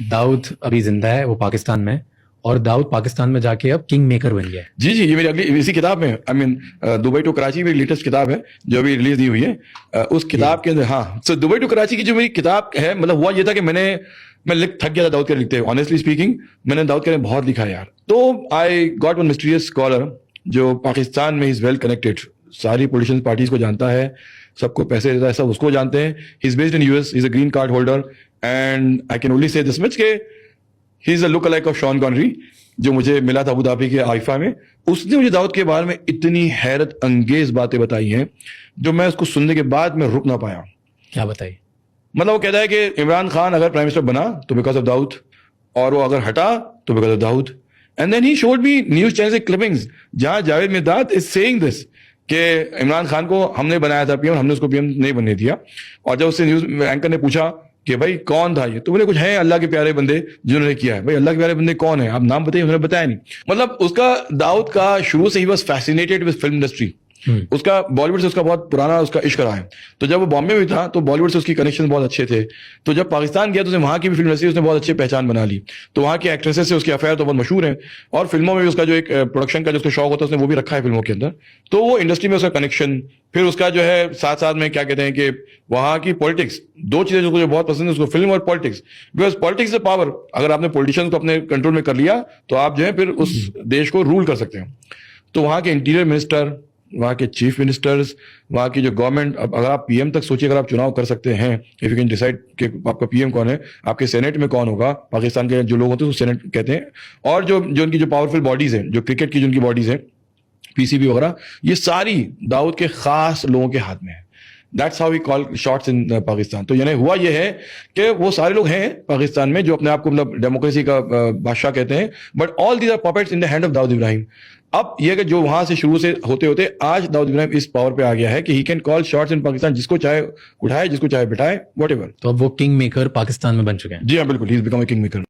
दाऊद अभी जिंदा है, वो पाकिस्तान में, और दाऊद पाकिस्तान में जाके अब किंग मेकर बन गया है। जी जी, ये मेरी अगली इसी किताब में, I mean Dubai to Karachi मेरी लेटेस्ट किताब है जो अभी रिलीज दी हुई है। उस किताब के अंदर, हाँ, सो दुबई टू कराची की जो मेरी किताब है, मतलब हुआ ये था कि मैं लिख थक गया था दाऊद के लिखते, ऑनेस्टली स्पीकिंग मैंने दाऊद के बहुत लिखा है यार। तो I got one mysterious scholar जो पाकिस्तान में इज वेल कनेक्टेड, सारी पोलिटिशियन पार्टीज को जानता है, सबको पैसे देता है, सब उसको जानते हैं। He is based in US, he is a green card holder, and I can only say this much के he is a look alike of Sean Connery, जो मुझे मिला था अबू धाबी के आइफा में। उसने मुझे दाऊद के बारे में इतनी हैरत अंगेज बातें बताई हैं जो मैं उसको सुनने के बाद मैं रुक ना पाया। क्या बताई? मतलब वो कहता है कि इमरान खान अगर प्राइम मिनिस्टर बना तो बिकॉज ऑफ दाऊद, और वो अगर हटा तो because of Dawood. And then he showed me news channel से क्लिपिंग्स जहां Javed Miandad is saying this कि इमरान खान को हमने बनाया था पीएम, हमने उसको पीएम नहीं बनने दिया। और जब उससे न्यूज एंकर ने पूछा कि भाई कौन था ये, तो बोले कुछ है अल्लाह के प्यारे बंदे जिन्होंने किया है। भाई अल्लाह के प्यारे बंदे कौन है, आप नाम बताइए, उन्होंने बताया नहीं। मतलब उसका दाऊद का शुरू से ही बस फैसिनेटेड विद फिल्म इंडस्ट्री। उसका बॉलीवुड से उसका बहुत पुराना उसका इश्क रहा है। तो जब वो बॉम्बे में था तो बॉलीवुड से उसकी कनेक्शन बहुत अच्छे थे। तो जब पाकिस्तान गया तो उसने वहां की भी फिल्म इंडस्ट्री उसने बहुत अच्छी पहचान बना ली। तो वहां की एक्ट्रेसेस से उसकी अफेयर तो बहुत मशहूर है, और फिल्मों में भी उसका जो एक प्रोडक्शन का जो उसका शौक होता है उसने वो भी रखा है फिल्मों के अंदर। तो वो इंडस्ट्री में उसका कनेक्शन, फिर उसका जो है साथ साथ में क्या कहते हैं कि वहां की पॉलिटिक्स, दो चीजें जो मुझे बहुत पसंद है उसको, फिल्म और politics. Because politics is power, अगर आपने पॉलिटिशियन को अपने कंट्रोल में कर लिया तो आप जो है फिर उस देश को रूल कर सकते हैं। तो वहां के इंटीरियर मिनिस्टर, वहाँ के चीफ मिनिस्टर्स, वहाँ की जो गवर्नमेंट, अगर आप पीएम तक सोचिए, अगर आप चुनाव कर सकते हैं, इफ यू कैन डिसाइड कि आपका पीएम कौन है, आपके सेनेट में कौन होगा, पाकिस्तान के जो लोग होते हैं उसको सेनेट कहते हैं, और जो उनकी जो पावरफुल बॉडीज हैं, जो क्रिकेट की जो उनकी बॉडीज हैं, पीसीबी वगैरह, ये सारी दाऊद के खास लोगों के हाथ में है। That's how we call shots in Pakistan. तो यानी हुआ ये है कि वो सारे लोग हैं पाकिस्तान में जो अपने आप को मतलब डेमोक्रेसी का बादशाह कहते हैं, but all these are puppets in the hand of Dawood Ibrahim. अब यह कि जो वहां से शुरू से होते होते आज दाऊद इब्राहिम इस पावर पे आ गया है कि he can call shots in Pakistan, जिसको चाहे उठाए, जिसको चाहे बिठाए, व्हाटएवर। तो अब वो किंग मेकर पाकिस्तान में बन चुके हैं। जी हाँ, बिल्कुल, he is become a king maker.